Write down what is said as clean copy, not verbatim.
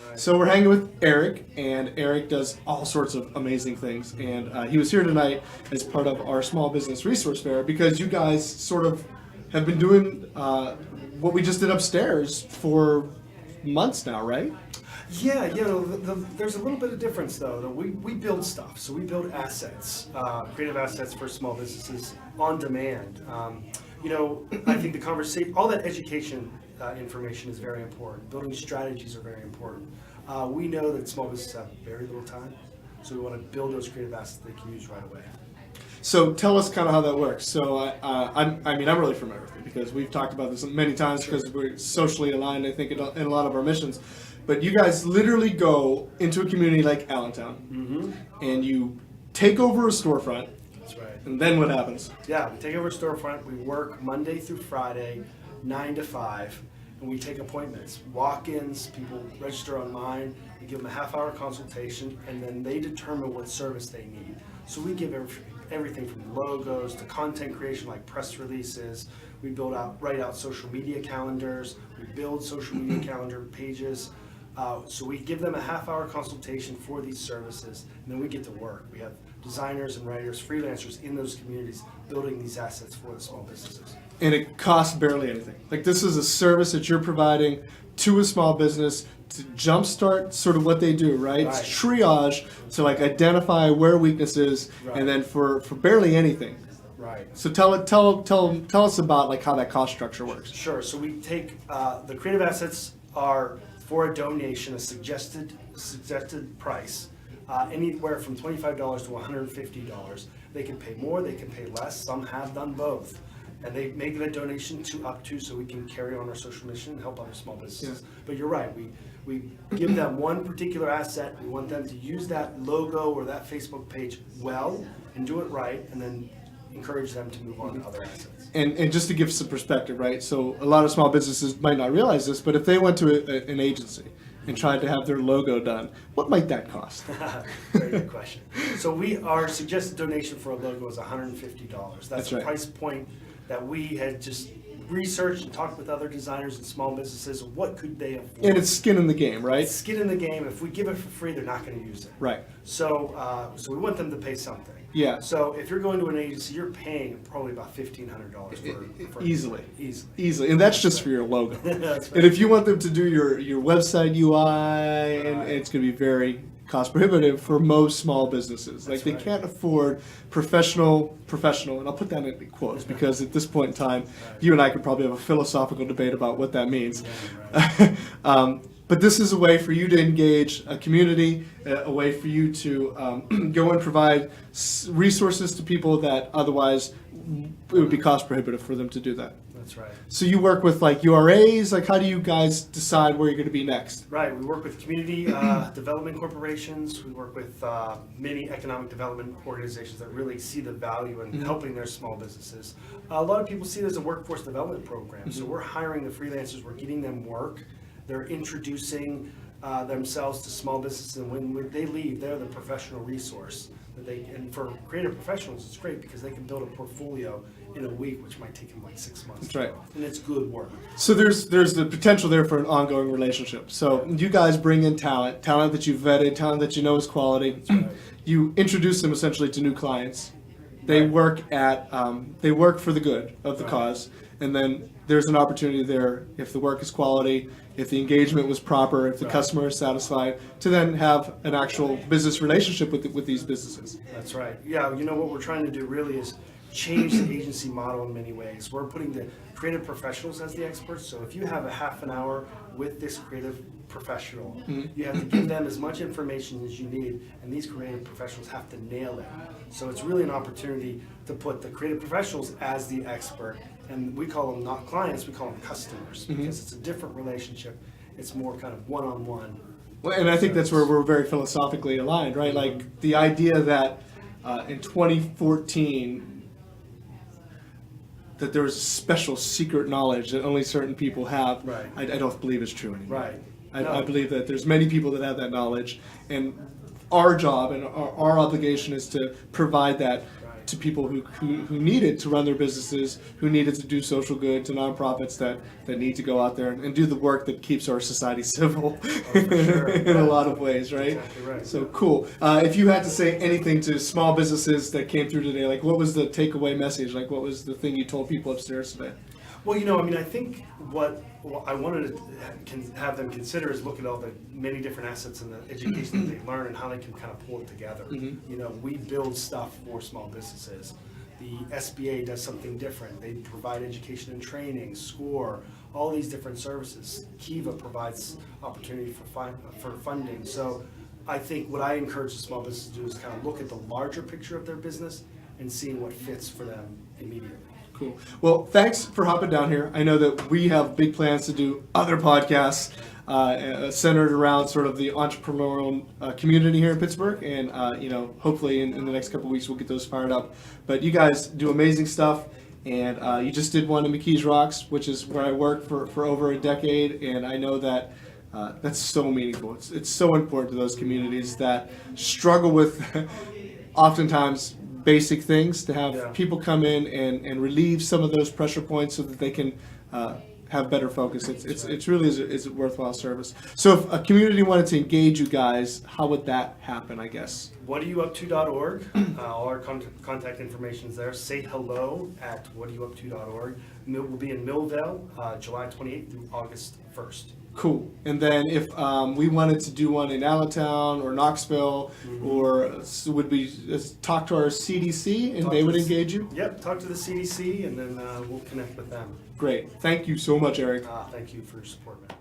Right. So we're hanging with Eric, and Eric does all sorts of amazing things. And he was here tonight as part of our small business resource fair because you guys sort of have been doing what we just did upstairs for months now, right? Yeah, there's a little bit of difference though. We build stuff, so we build assets, creative assets for small businesses on demand. I think the conversation, all that education information is very important. Building strategies are very important. We know that small businesses have very little time, so we want to build those creative assets they can use right away. So tell us kind of how that works. So I'm really familiar with it because we've talked about this many times because we're socially aligned, I think, in a lot of our missions. But you guys literally go into a community like Allentown, and you take over a storefront. That's right. And then what happens? Yeah, we take over a storefront. We work Monday through Friday, 9 to 5, and we take appointments. Walk-ins, people register online. We give them a half-hour consultation, and then they determine what service they need. So we give everything from logos to content creation like press releases. We write out social media calendars. We build social media calendar pages. So we give them a half-hour consultation for these services, and then we get to work. We have designers and writers, freelancers in those communities building these assets for the small businesses. And it costs barely anything. Like, this is a service that you're providing to a small business to jumpstart sort of what they do, right? It's triage to like identify where weakness is, and then for barely anything. Right. So tell us about like how that cost structure works. Sure. So we take the creative assets are for a donation, a suggested price, anywhere from $25 to $150. They can pay more, they can pay less. Some have done both, and they make that donation so we can carry on our social mission and help other small businesses. Yeah. But you're right. We give them one particular asset. We want them to use that logo or that Facebook page well and do it right, and then encourage them to move on to other assets. And just to give some perspective, right? So a lot of small businesses might not realize this, but if they went to an agency and tried to have their logo done, what might that cost? Very good question. So our suggested donation for a logo is $150. That's a price point that we had just researched and talked with other designers and small businesses. What could they afford? And it's skin in the game, right? It's skin in the game. If we give it for free, they're not going to use it. Right. So we want them to pay something. Yeah. So if you're going to an agency, you're paying probably about $1,500 for Easily, and that's just for your logo. That's right. And if you want them to do your website UI, and it's going to be very cost prohibitive for most small businesses. Like, they can't afford professional, and I'll put that in quotes because at this point in time, you and I could probably have a philosophical debate about what that means. But this is a way for you to engage a community, a way for you to go and provide resources to people that otherwise it would be cost prohibitive for them to do that. That's right. So you work with like URAs, like how do you guys decide where you're going to be next? Right, we work with community development corporations. We work with many economic development organizations that really see the value in helping their small businesses. A lot of people see it as a workforce development program. So we're hiring the freelancers, we're getting them work. They're introducing themselves to small businesses, and when they leave, they're the professional resource. And for creative professionals, it's great because they can build a portfolio in a week, which might take them like 6 months. That's right. And it's good work. So there's the potential there for an ongoing relationship. So you guys bring in talent that you've vetted, talent that you know is quality. That's right. You introduce them essentially to new clients. They work for the good of the cause, and then there's an opportunity there if the work is quality, if the engagement was proper, if the customer is satisfied, to then have an actual business relationship with these businesses. That's right. Yeah, what we're trying to do really is change the agency model in many ways. We're putting the creative professionals as the experts. So if you have a half an hour with this creative professional, you have to give them as much information as you need, and these creative professionals have to nail it. So it's really an opportunity to put the creative professionals as the expert, and we call them not clients, we call them customers, because it's a different relationship. It's more kind of one-on-one. Well, and I think that's where we're very philosophically aligned, right? Like the idea that in 2014 that there was special secret knowledge that only certain people have, I don't believe is true anymore. Right. I believe that there's many people that have that knowledge, and our job and our obligation is to provide that to people who needed to run their businesses, who needed to do social good, to nonprofits that need to go out there and do the work that keeps our society civil for sure. in a lot of ways, right? Exactly right. So cool. If you had to say anything to small businesses that came through today, like what was the takeaway message? Like what was the thing you told people upstairs today? Well, I think what I wanted to have them consider is look at all the many different assets and the education that they learn and how they can kind of pull it together. We build stuff for small businesses. The SBA does something different. They provide education and training, SCORE, all these different services. Kiva provides opportunity for funding. So I think what I encourage the small business to do is kind of look at the larger picture of their business and seeing what fits for them immediately. Cool. Well, thanks for hopping down here. I know that we have big plans to do other podcasts centered around sort of the entrepreneurial community here in Pittsburgh, and hopefully in the next couple of weeks we'll get those fired up. But you guys do amazing stuff, and you just did one in McKees Rocks, which is where I worked for over a decade, and I know that that's so meaningful. It's so important to those communities that struggle with oftentimes basic things, to have people come in and relieve some of those pressure points so that they can have better focus. It's really is a worthwhile service. So if a community wanted to engage you guys, how would that happen, I guess? whatayouupto.org. All our contact information is there. Say hello at whatayouupto.org. We'll be in Millvale, July 28th through August 1st. Cool. And then if we wanted to do one in Allentown or Knoxville, or would we talk to our CDC and they would engage you? Yep, talk to the CDC and then we'll connect with them. Great. Thank you so much, Eric. Thank you for your support, man.